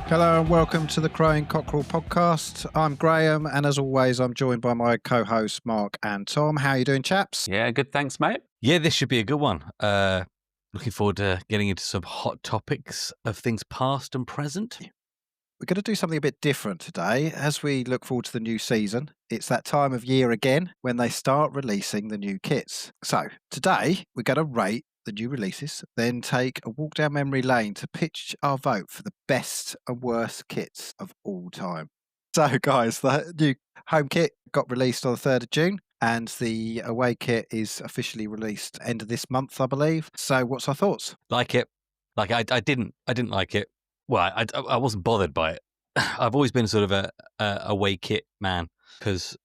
Hello and welcome to the Crowing Cockerel podcast. I'm Graham, and as always, I'm joined by my co-hosts Mark and Tom. How are you doing, chaps? Yeah, good. Thanks, mate. Yeah, this should be a good one. Looking forward to getting into some hot topics of things past and present. We're going to do something a bit different today as we look forward to the new season. It's that time of year again when they start releasing the new kits. So today we're going to rate the new releases, then take a walk down memory lane to pitch our vote for the best and worst kits of all time. So guys, the new home kit got released on the 3rd of June. And the away kit is officially released end of this month, I believe. So what's our thoughts? Like it. Like I didn't like it. Well, I wasn't bothered by it. I've always been sort of a away kit man because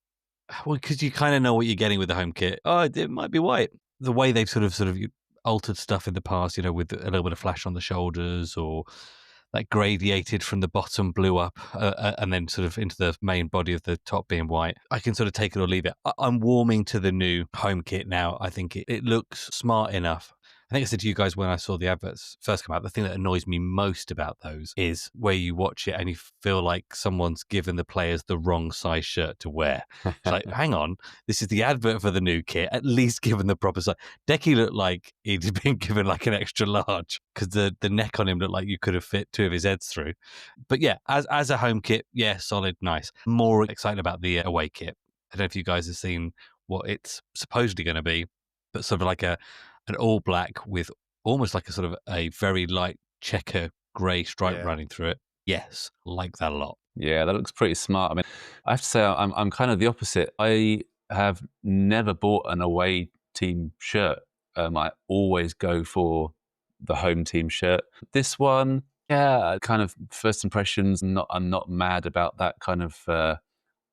you kind of know what you're getting with the home kit. Oh, it might be white. The way they've sort of altered stuff in the past, with a little bit of flash on the shoulders, or that gradiated from the bottom blue up and then sort of into the main body of the top being white. I can sort of take it or leave it. I'm warming to the new home kit now. I think it looks smart enough. I think I said to you guys when I saw the adverts first come out, the thing that annoys me most about those is where you watch it and you feel like someone's given the players the wrong size shirt to wear. It's like, hang on, this is the advert for the new kit, at least given the proper size. Decky looked like he'd been given like an extra large because the neck on him looked like you could have fit two of his heads through. But yeah, as a home kit, yeah, solid, nice. More excited about the away kit. I don't know if you guys have seen what it's supposedly going to be, but sort of like an all black with almost like a sort of a very light checker grey stripe running through it. Yes, like that a lot. Yeah, that looks pretty smart. I mean, I have to say I'm kind of the opposite. I have never bought an away team shirt. I always go for the home team shirt. This one, yeah, kind of first impressions. I'm not mad about that kind of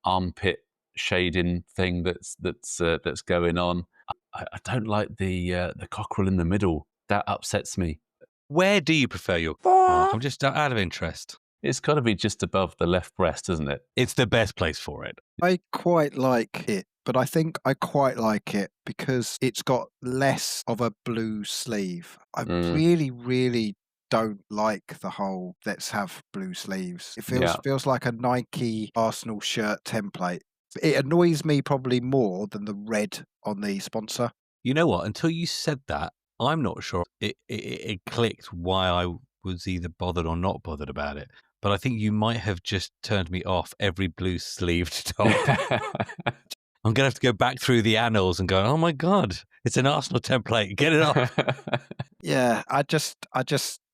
armpit shading thing that's going on. I don't like the cockerel in the middle. That upsets me. Where do you prefer your Mark? I'm just out of interest. It's got to be just above the left breast, isn't it? It's the best place for it. I quite like it, but I think I quite like it because it's got less of a blue sleeve. I really don't like the whole let's have blue sleeves. It feels like a Nike Arsenal shirt template. It annoys me probably more than the red on the sponsor. You know what? Until you said that, I'm not sure it clicked why I was either bothered or not bothered about it. But I think you might have just turned me off every blue sleeved top. I'm going to have to go back through the annals and go, oh my God, it's an Arsenal template. Get it off. Yeah, I just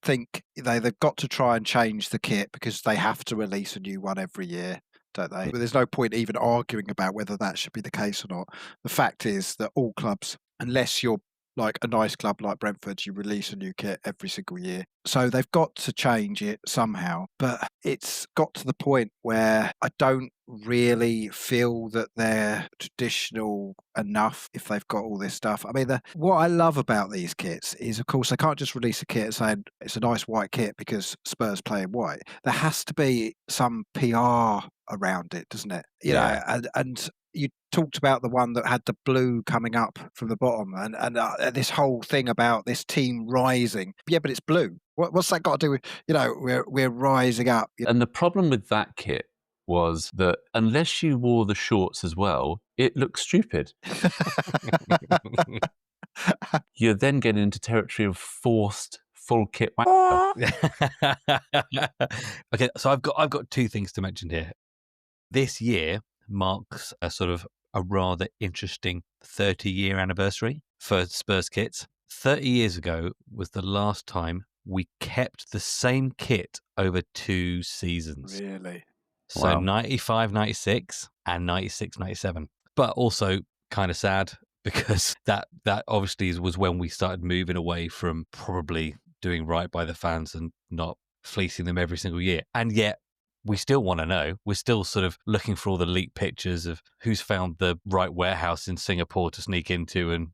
think they've got to try and change the kit because they have to release a new one every year, don't they? But there's no point even arguing about whether that should be the case or not. The fact is that all clubs, unless you're like a nice club like Brentford, you release a new kit every single year. So they've got to change it somehow. But it's got to the point where I don't really feel that they're traditional enough if they've got all this stuff. I mean, what I love about these kits is, of course, they can't just release a kit saying it's a nice white kit because Spurs play in white. There has to be some PR around it, doesn't it? You know, and you talked about the one that had the blue coming up from the bottom and this whole thing about this team rising. Yeah, but it's blue. What's that got to do with, we're rising up? And the problem with that kit was that unless you wore the shorts as well, it looked stupid. You're then getting into territory of forced full kit. Okay, so I've got two things to mention here. This year marks a sort of a rather interesting 30-year anniversary for Spurs kits. 30 years ago was the last time we kept the same kit over 2 seasons. Really? So Wow. 95-96 and 96-97. But also kind of sad because that obviously was when we started moving away from probably doing right by the fans and not fleecing them every single year. And yet we still want to know. We're still sort of looking for all the leaked pictures of who's found the right warehouse in Singapore to sneak into and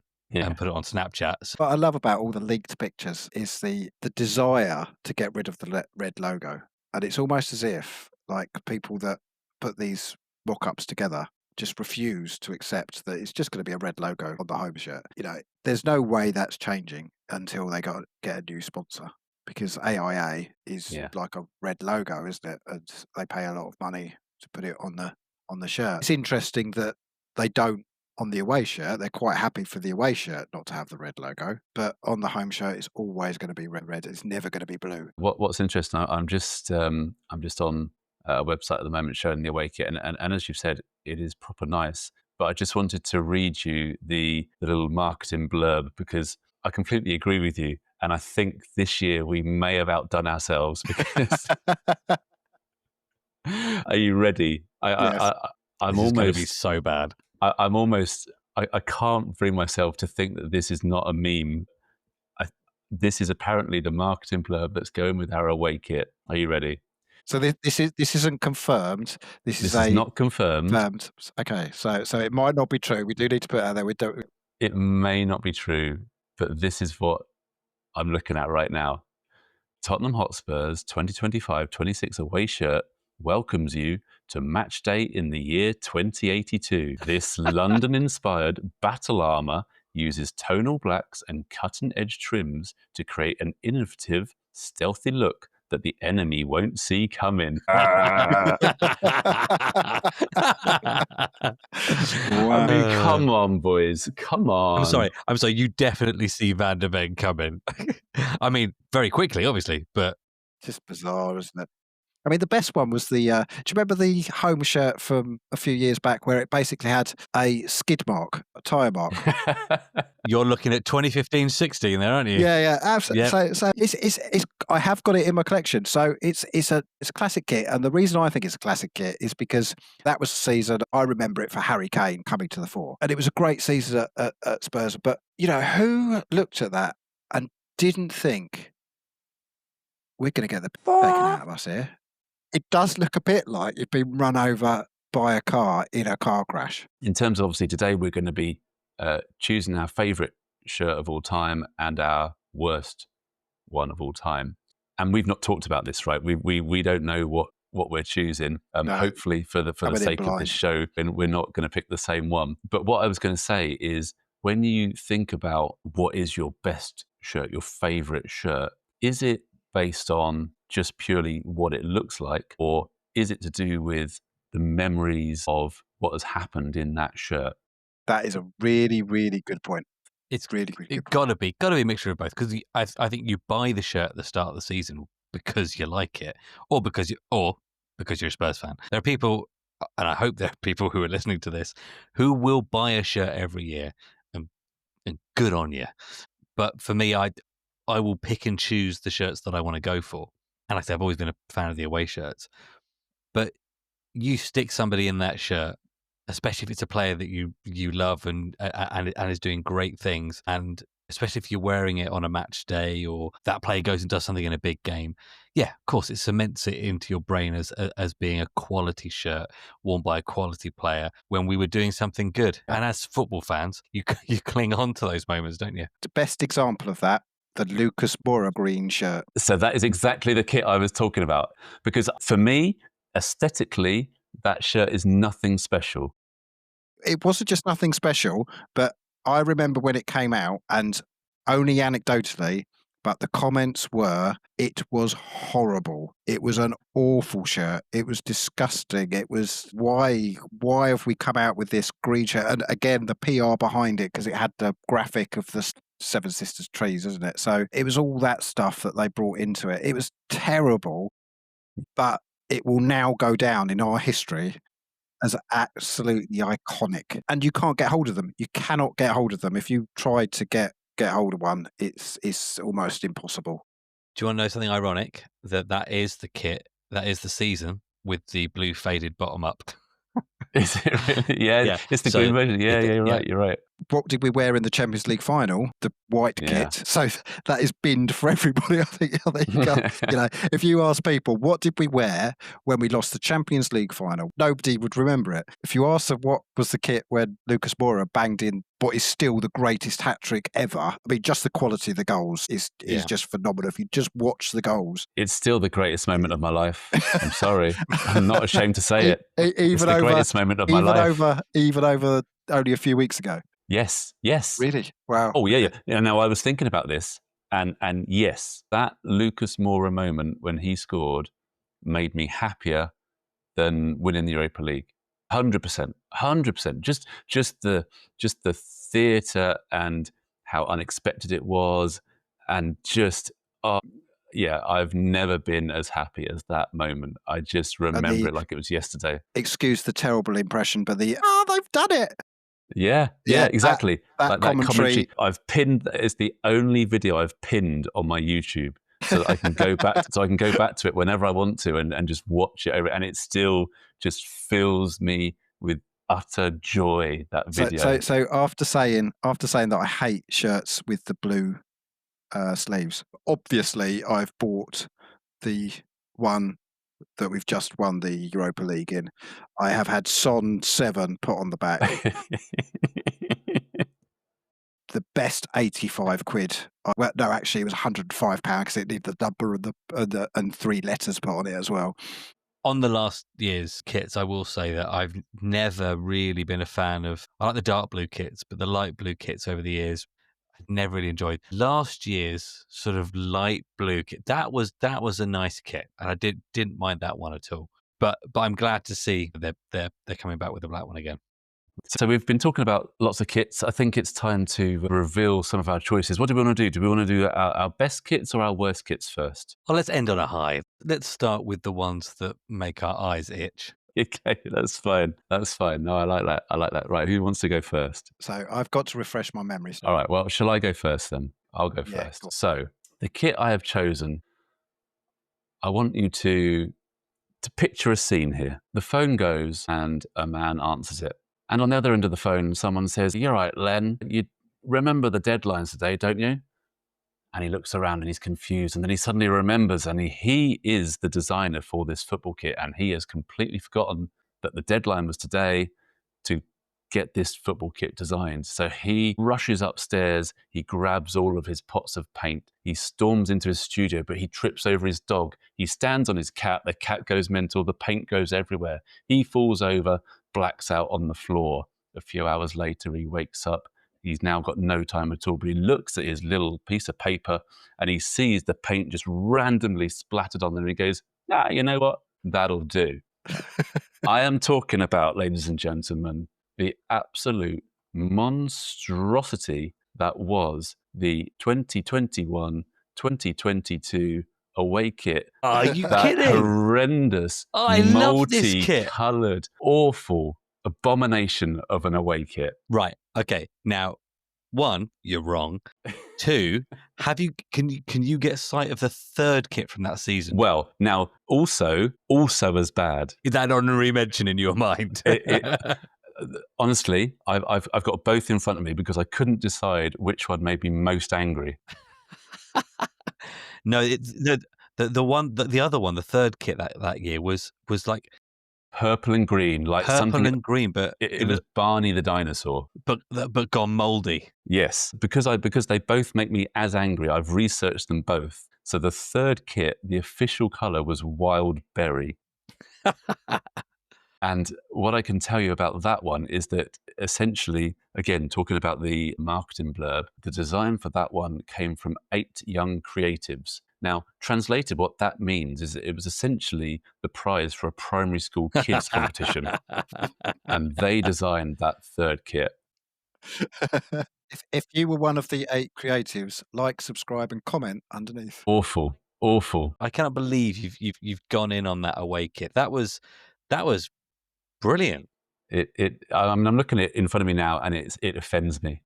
put it on Snapchat. What I love about all the leaked pictures is the desire to get rid of the red logo. And it's almost as if like people that put these mock-ups together just refuse to accept that it's just going to be a red logo on the home shirt. There's no way that's changing until they get a new sponsor. because AIA is Yeah. like a red logo, isn't it? And they pay a lot of money to put it on the shirt. It's interesting that they don't on the away shirt. They're quite happy for the away shirt not to have the red logo, but on the home shirt, it's always going to be red. It's never going to be blue. What's interesting, I'm just on a website at the moment showing the away kit, and as you've said, it is proper nice. But I just wanted to read you the little marketing blurb, because I completely agree with you, and I think this year we may have outdone ourselves. Because are you ready? Yes. I'm This is going to be almost so bad. I'm almost I can't bring myself to think that this is not a meme. This is apparently the marketing blurb that's going with our away kit. Are you ready? So this isn't confirmed. This is not confirmed. confirmed. Okay, so it might not be true. We do need to put it out there. We don't. It may not be true, but this is what I'm looking at right now. Tottenham Hotspur's 2025-26 away shirt welcomes you to match day in the year 2082. This London-inspired battle armour uses tonal blacks and cutting-edge trims to create an innovative, stealthy look that the enemy won't see coming. I mean, come on, boys. Come on. I'm sorry. You definitely see Van der Ven coming. I mean, very quickly, obviously, but Just bizarre, isn't it? I mean, the best one was the. Do you remember the home shirt from a few years back where it basically had a skid mark, a tyre mark? you're looking at 2015-16 there, aren't you? Yeah, absolutely. Yep. So it's I have got it in my collection. So it's a classic kit, and the reason I think it's a classic kit is because that was the season I remember it for Harry Kane coming to the fore, and it was a great season at Spurs. But who looked at that and didn't think we're going to get the taken out of us here? It does look a bit like you've been run over by a car in a car crash. In terms of, obviously, today we're going to be choosing our favourite shirt of all time and our worst one of all time. And we've not talked about this, right? We don't know what we're choosing. No. Hopefully, for the sake of this show, we're not going to pick the same one. But what I was going to say is, when you think about what is your best shirt, your favourite shirt, is it based on just purely what it looks like, or is it to do with the memories of what has happened in that shirt? That is a really, really good point. It's really, really good. got to be a mixture of both, because I think you buy the shirt at the start of the season because you like it, or because you're a Spurs fan. There are people, and I hope there are people who are listening to this, who will buy a shirt every year, and good on you. But for me, I will pick and choose the shirts that I want to go for. And like I said, I've always been a fan of the away shirts. But you stick somebody in that shirt, especially if it's a player that you love and is doing great things, and especially if you're wearing it on a match day, or that player goes and does something in a big game. Yeah, of course, it cements it into your brain as being a quality shirt worn by a quality player when we were doing something good. And as football fans, you cling on to those moments, don't you? The best example of that, the Lucas Moura green shirt. So that is exactly the kit I was talking about. Because for me, aesthetically, that shirt is nothing special. It wasn't just nothing special, but I remember when it came out, and only anecdotally, but the comments were, it was horrible. It was an awful shirt. It was disgusting. It was, why have we come out with this green shirt? And again, the PR behind it, because it had the graphic of the Seven Sisters trees, isn't it? So it was all that stuff that they brought into it. It was terrible, but it will now go down in our history as absolutely iconic. And you can't get hold of them. You cannot get hold of them. If you tried to get hold of one, it's almost impossible. Do you want to know something ironic? That is the kit, that is the season with the blue faded bottom up. Is it really? Yeah. It's the green version. Yeah, you're right. What did we wear in the Champions League final? The white kit. So that is binned for everybody. I think, there you go. If you ask people, what did we wear when we lost the Champions League final? Nobody would remember it. If you ask them what was the kit when Lucas Moura banged in what is still the greatest hat-trick ever, I mean, just the quality of the goals is just phenomenal. If you just watch the goals. It's still the greatest moment of my life. I'm sorry. I'm not ashamed to say it. It's the greatest moment of my life. Even over only a few weeks ago. Yes. Really? Wow. Oh, yeah. Now, I was thinking about this, And yes, that Lucas Moura moment when he scored made me happier than winning the Europa League. 100%, 100%. Just the theatre and how unexpected it was, and just yeah, I've never been as happy as that moment. I just remember it like it was yesterday. Excuse the terrible impression, but they've done it. Yeah, Yeah, exactly. that like commentary. I've pinned. It's the only video I've pinned on my YouTube, so that I can go back. So I can go back to it whenever I want to, and just watch it over. And it still just fills me with utter joy. That video. So after saying that I hate shirts with the blue sleeves, obviously I've bought the one that we've just won the Europa League in. I have had Son 7 put on the back. The best 85 quid. Well, no, actually, it was £105 because it needed the number and 3 letters put on it as well. On the last year's kits, I will say that I've never really been a fan of. I like the dark blue kits, but the light blue kits over the years, I've never really enjoyed. Last year's sort of light blue kit, that was a nice kit, and I didn't mind that one at all. But I'm glad to see they're coming back with the black one again. So we've been talking about lots of kits. I think it's time to reveal some of our choices. What do we want to do? Do we want to do our best kits or our worst kits first? Well, let's end on a high. Let's start with the ones that make our eyes itch. Okay, that's fine. That's fine. No, I like that. I like that. Right, who wants to go first? So I've got to refresh my memories. All right, well, shall I go first then? I'll go Yeah, first. cool. So the kit I have chosen, I want you to picture a scene here. The phone goes and a man answers it. And on the other end of the phone, someone says, "You're right, Len, you remember the deadlines today, don't you?" And he looks around and he's confused. And then he suddenly remembers, and he is the designer for this football kit. And he has completely forgotten that the deadline was today to get this football kit designed. So he rushes upstairs, he grabs all of his pots of paint, he storms into his studio, but he trips over his dog. He stands on his cat, the cat goes mental, the paint goes everywhere. He falls over, blacks out on the floor. A few hours later, he wakes up. He's now got no time at all, but he looks at his little piece of paper and he sees the paint just randomly splattered on there. And he goes, you know what? That'll do. I am talking about, ladies and gentlemen, the absolute monstrosity that was the 2021-2022 away kit. Are you that kidding? Horrendous, I love this kit. multi-coloured, awful abomination of an away kit. Right. Okay. Now, one, you're wrong. Two, can you get sight of the third kit from that season? Well, now also as bad. Is that honorary mention in your mind? Honestly, I've got both in front of me because I couldn't decide which one made me most angry. No, the other one, the third kit that year was like purple and green, like purple something. and green, but it was Barney the dinosaur. but gone mouldy. Yes, because they both make me as angry. I've researched them both. So the third kit, the official color was wild berry. And what I can tell you about that one is that essentially, again, talking about the marketing blurb, the design for that one came from 8 young creatives. Now, translated, what that means is that it was essentially the prize for a primary school kids competition. And they designed that third kit. If you were one of the 8 creatives, like, subscribe, and comment underneath. Awful. I cannot believe you've gone in on that away kit. That was brilliant. I'm looking at it in front of me now, and it offends me.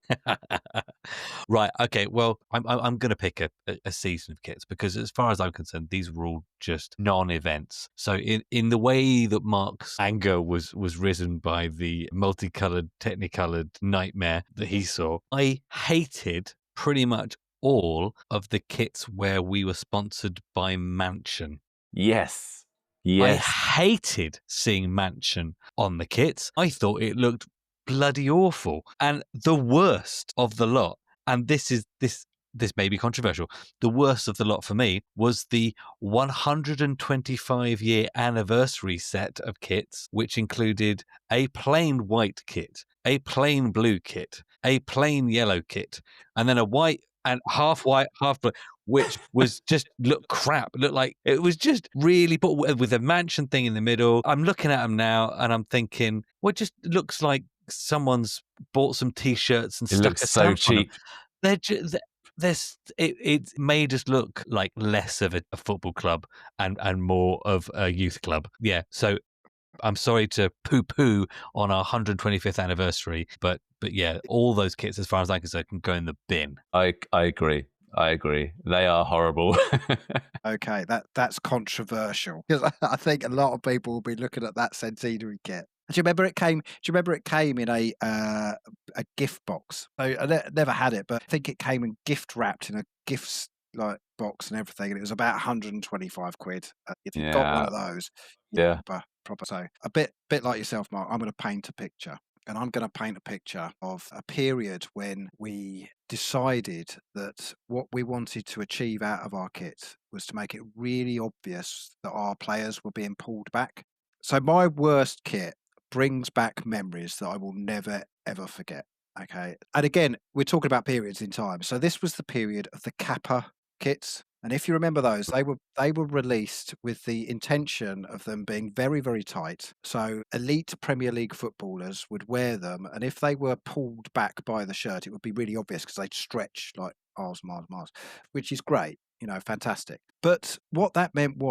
Right. Okay. Well, I'm going to pick a season of kits because, as far as I'm concerned, these were all just non-events. So, in the way that Mark's anger was risen by the multicolored, technicolored nightmare that he saw, I hated pretty much all of the kits where we were sponsored by Mansion. Yes. I hated seeing Mansion on the kits. I thought it looked bloody awful. And the worst of the lot, and this may be controversial, the worst of the lot for me was the 125-year anniversary set of kits, which included a plain white kit, a plain blue kit, a plain yellow kit, and then a white and half white, half blue, which was just looked crap. It looked like it was just really, but with a mansion thing in the middle. I'm looking at them now and I'm thinking, well, it just looks like someone's bought some t-shirts and It stuck looks a so stamp on them. cheap. They're just, it made us look like less of a football club and more of a youth club. Yeah. So I'm sorry to poo-poo on our 125th anniversary, but yeah, all those kits, as far as I'm concerned, can go in the bin. I agree. I agree. They are horrible. Okay, that's controversial because I think a lot of people will be looking at that centenary kit. Do you remember it came? Do you remember it came in a gift box? So never had it, but I think it came in gift wrapped in a gifts like box and everything, and it was about 125 quid. If you've got one Yeah. of those, Yeah. proper. So a bit like yourself, Mark. I'm going to paint a picture. And I'm going to paint a picture of a period when we decided that what we wanted to achieve out of our kit was to make it really obvious that our players were being pulled back. So my worst kit brings back memories that I will never, ever forget. Okay. And again, we're talking about periods in time. So this was the period of the Kappa kits. And if you remember those, they were released with the intention of them being very, very tight. So elite Premier League footballers would wear them, and if they were pulled back by the shirt, it would be really obvious because they'd stretch like miles, which is great. Fantastic. But what that meant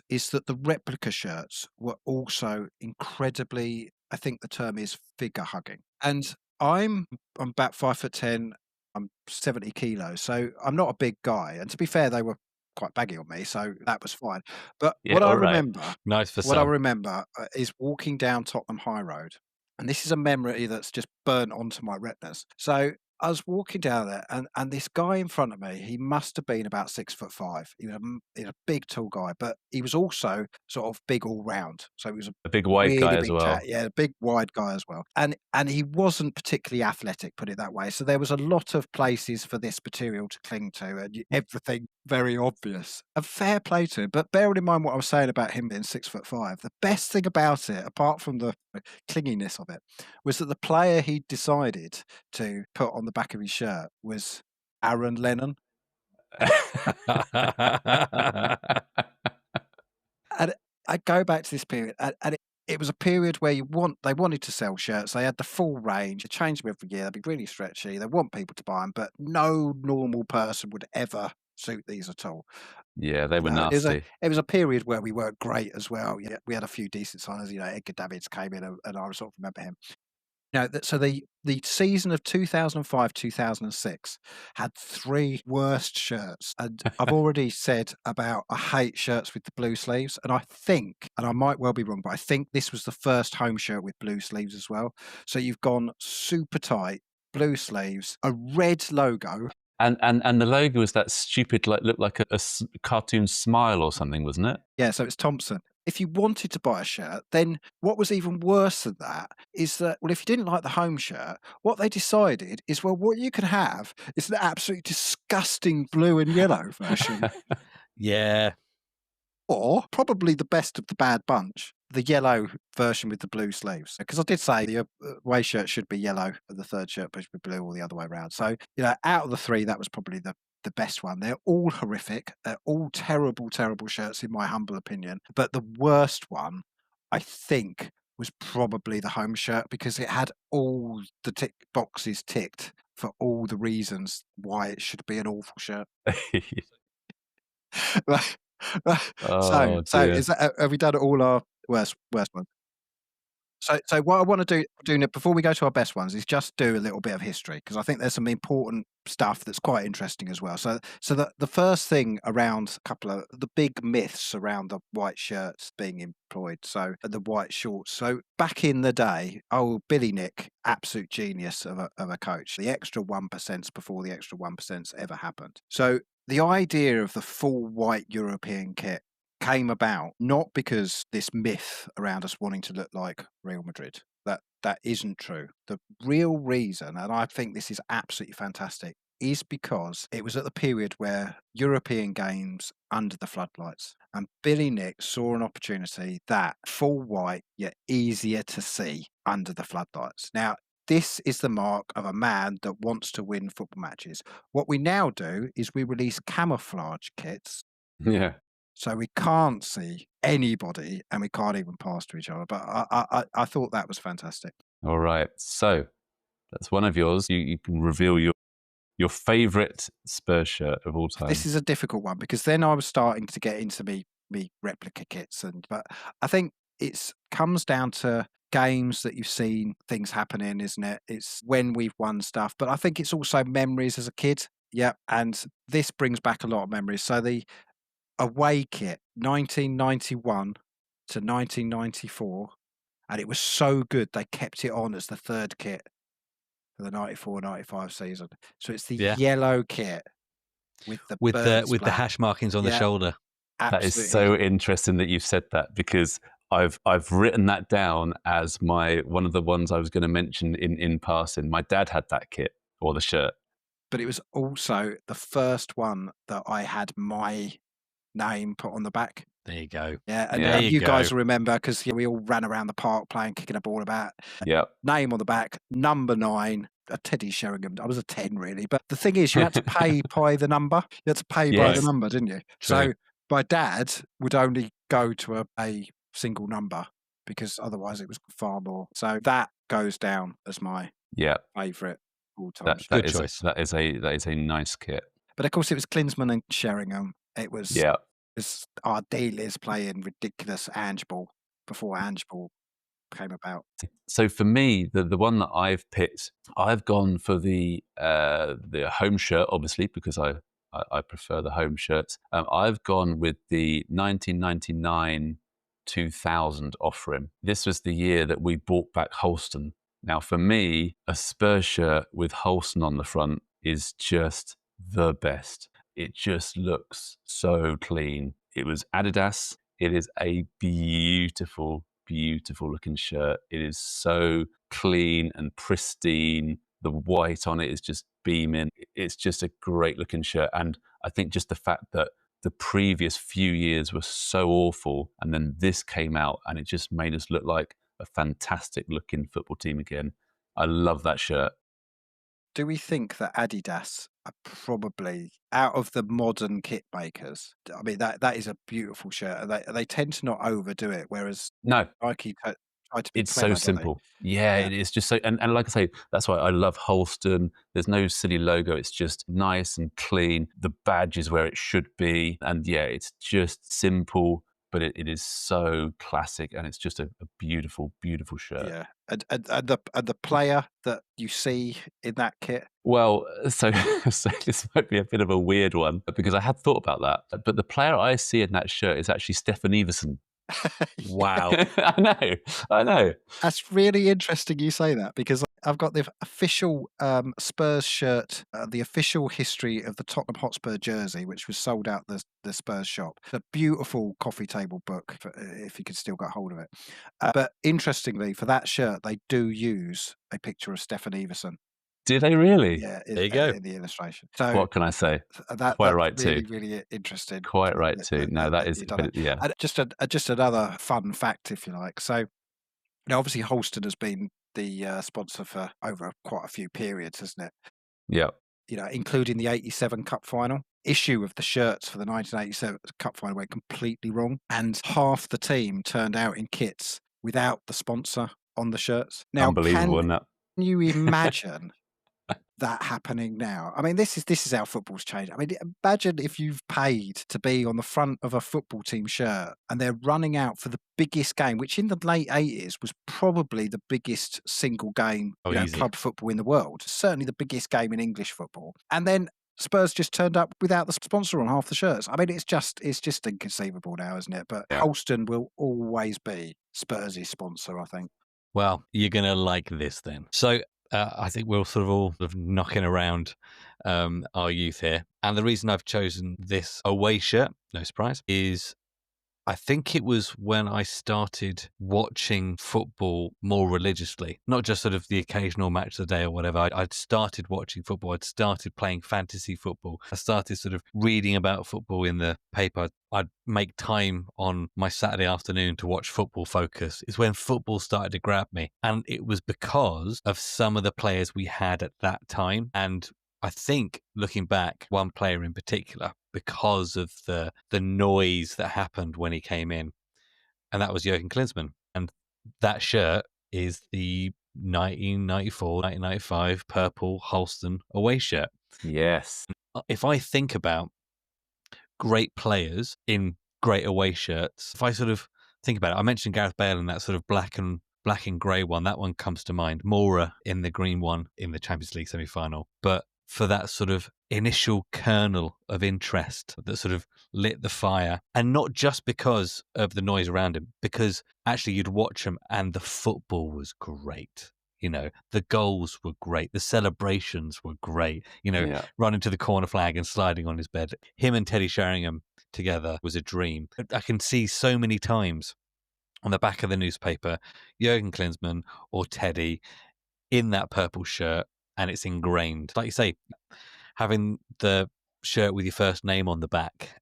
is that the replica shirts were also incredibly, I think the term is figure hugging. And I'm about 5'10". I'm 70 kilos, so I'm not a big guy. And to be fair, they were quite baggy on me, so that was fine. But Yeah. All right. Nice for what I some. remember is walking down Tottenham High Road, and this is a memory that's just burnt onto my retinas. So I was walking down there, and this guy in front of me, he must have been about 6'5". He was a big, tall guy, but he was also sort of big all round. So he was a A big wide guy really as big chap, well. yeah, a big wide guy as well. And he wasn't particularly athletic, put it that way. So there was a lot of places for this material to cling to, and everything very obvious. And fair play to him, but bearing in mind what I was saying about him being 6'5", the best thing about it, apart from the clinginess of it, was that the player he decided to put on the back of his shirt was Aaron Lennon. And I go back to this period, and it was a period where they wanted to sell shirts. They had the full range. They changed them every year. They'd be really stretchy. They want people to buy them, but no normal person would ever suit these at all. Yeah, they were nasty. It was a period where we weren't great as well. Yeah, we had a few decent signers. Edgar Davids came in, and I sort of remember him. So the season of 2005-2006 had 3 worst shirts, and I've already said about I hate shirts with the blue sleeves, and I think, and I might well be wrong, but I think this was the first home shirt with blue sleeves as well. So you've gone super tight, blue sleeves, a red logo. And the logo was that stupid, like looked like a cartoon smile or something, wasn't it? Yeah, so it's Thompson. If you wanted to buy a shirt, then what was even worse than that is that, well, if you didn't like the home shirt, what they decided is, well, what you can have is an absolutely disgusting blue and yellow version, Yeah. or probably the best of the bad bunch, the yellow version with the blue sleeves. Because I did say the away shirt should be yellow, but the third shirt should be blue, or the other way around. So, out of the 3, that was probably the best one. They're all horrific. They're all terrible, terrible shirts, in my humble opinion. But the worst one, I think, was probably the home shirt because it had all the tick boxes ticked for all the reasons why it should be an awful shirt. So Oh dear. is that, have we done all our worst ones? So what I want to do now, before we go to our best ones, is just do a little bit of history, because I think there's some important stuff that's quite interesting as well. So the first thing around a couple of the big myths around the white shirts being employed, so the white shorts. So back in the day, Billy Nick, absolute genius of a coach. The extra 1% before the extra 1% ever happened. So the idea of the full white European kit came about not because this myth around us wanting to look like Real Madrid. That isn't true. The real reason, and I think this is absolutely fantastic, is because it was at the period where European games under the floodlights, and Billy Nick saw an opportunity that full white yet easier to see under the floodlights. Now, this is the mark of a man that wants to win football matches. What we now do is we release camouflage kits, Yeah. so we can't see anybody and we can't even pass to each other. But I thought that was fantastic. All right. So that's one of yours. You can reveal your favourite Spurs shirt of all time. This is a difficult one because then I was starting to get into me replica kits, but I think it's comes down to games that you've seen things happening, isn't it? It's when we've won stuff, but I think it's also memories as a kid. Yeah, and this brings back a lot of memories. So the away kit, 1991 to 1994, and it was so good they kept it on as the third kit for the 94-95 season. So it's the Yeah. yellow kit with the with birds the flag. hash markings on the Yeah. shoulder. That is Absolutely. so interesting that you've said that, because I've written that down as one of the ones I was going to mention in passing. My dad had that kit or the shirt. But it was also the first one that I had my name put on the back. There you go. Yeah, and Yeah. you guys will remember because we all ran around the park playing, kicking a ball about. Yeah. Name on the back, number 9, a Teddy Sheringham. I was a 10 really, but the thing is, you had to pay by the number. You had to pay by the Yes. number, didn't you? True. So my dad would only go to a single number because otherwise it was far more. So that goes down as my Yeah. favourite all-time. That Good is choice. that is a nice kit. But of course, it was Klinsmann and Sheringham. It was Yeah. our dealers playing ridiculous Ange ball before Ange ball came about. So for me, the one that I've picked, I've gone for the home shirt, obviously, because I prefer the home shirts. I've gone with the 1999-2000 offering. This was the year that we brought back Holston. Now, for me, a Spurs shirt with Holston on the front is just the best. It just looks so clean. It was Adidas. It is a beautiful, beautiful looking shirt. It is so clean and pristine. The white on it is just beaming. It's just a great looking shirt. And I think just the fact that the previous few years were so awful, and then this came out and it just made us look like a fantastic looking football team again. I love that shirt. Do we think that Adidas are probably out of the modern kit makers? I mean, that is a beautiful shirt. And they tend to not overdo it, whereas No, Nike try to be it's clever, so don't they? simple. Yeah, Yeah. it is just so, and like I say, that's why I love Holston. There's no silly logo. It's just nice and clean. The badge is where it should be. And yeah, it's just simple, but it is so classic, and it's just a beautiful, beautiful shirt. Yeah. And the player that you see in that kit. Well, so this might be a bit of a weird one because I had thought about that. But the player I see in that shirt is actually Stefan Everson. Wow. I know. That's really interesting you say that because I've got the official Spurs shirt, the official history of the Tottenham Hotspur jersey, which was sold out the Spurs shop. It's a beautiful coffee table book, if you could still get hold of it. But interestingly, for that shirt, they do use a picture of Stefan Everson. Did they really? Yeah, There you go. in the illustration. So What can I say? that's Quite right really, too. really interesting. Quite right too. No, that is, you've done it. yeah. And just another fun fact, if you like. So now, obviously, Holston has been the sponsor for over quite a few periods, hasn't it? Yeah. You know, including the '87 Cup final. Issue of the shirts for the 1987 Cup final went completely wrong, and half the team turned out in kits without the sponsor on the shirts. Now, Unbelievable, isn't that? can you imagine that happening now? I mean, this is how football's changed. I mean, imagine if you've paid to be on the front of a football team shirt and they're running out for the biggest game, which in the late 80s was probably the biggest single game, Easy. club football in the world. Certainly the biggest game in English football. And then Spurs just turned up without the sponsor on half the shirts. I mean, it's just inconceivable now, isn't it? But Yeah. Holston will always be Spurs' sponsor, I think. Well, you're going to like this then. So I think we're sort of all knocking around our youth here. And the reason I've chosen this away shirt, no surprise, is I think it was when I started watching football more religiously, not just sort of the occasional match of the day or whatever. I'd started watching football. I'd started playing fantasy football. I started sort of reading about football in the paper. I'd make time on my Saturday afternoon to watch Football Focus. Is when football started to grab me. And it was because of some of the players we had at that time. And I think, looking back, one player in particular, because of the noise that happened when he came in, and that was Jurgen Klinsmann. And that shirt is the 1994-1995 purple Holston away shirt. Yes. If I think about great players in great away shirts, if I sort of think about it, I mentioned Gareth Bale in that sort of black and grey one. That one comes to mind. Mora in the green one in the Champions League semi-final. But for that sort of initial kernel of interest that sort of lit the fire, and not just because of the noise around him, because actually you'd watch him and the football was great. You know, the goals were great. The celebrations were great. You know, Yeah. running to the corner flag and sliding on his bed. Him and Teddy Sheringham together was a dream. I can see so many times on the back of the newspaper, Jurgen Klinsmann or Teddy in that purple shirt, and it's ingrained. Like you say, having the shirt with your first name on the back,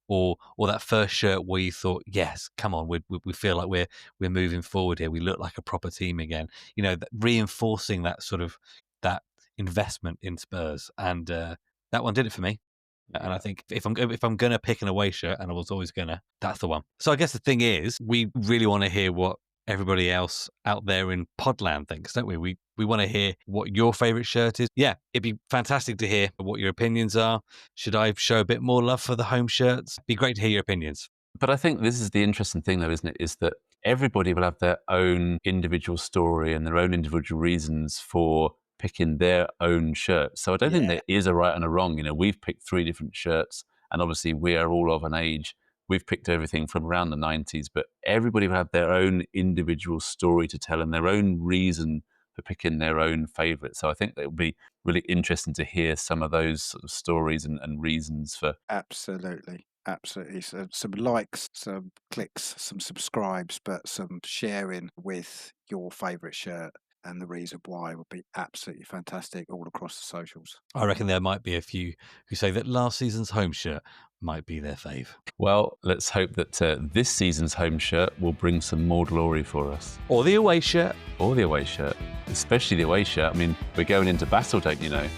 or that first shirt where you thought, yes, come on, we feel like we're moving forward here. We look like a proper team again. You know, reinforcing that sort of that investment in Spurs, and that one did it for me. And I think if I'm gonna pick an away shirt, and I was always gonna, that's the one. So I guess the thing is, we really want to hear what everybody else out there in Podland thinks, don't we? We want to hear what your favourite shirt is. Yeah, it'd be fantastic to hear what your opinions are. Should I show a bit more love for the home shirts? Be great to hear your opinions. But I think this is the interesting thing, though, isn't it? Is that everybody will have their own individual story and their own individual reasons for picking their own shirt. So I don't think there is a right and a wrong. You know, we've picked 3 different shirts, and obviously we are all of an age. We've picked everything from around the 90s, but everybody will have their own individual story to tell and their own reason for picking their own favourite. So I think it would be really interesting to hear some of those sort of stories and reasons for. Absolutely. Absolutely. So some likes, some clicks, some subscribes, but some sharing with your favourite shirt and the reason why would be absolutely fantastic all across the socials. I reckon there might be a few who say that last season's home shirt might be their fave. Well, let's hope that this season's home shirt will bring some more glory for us. Or the away shirt. Or the away shirt. Especially the away shirt. I mean, we're going into battle, don't you know?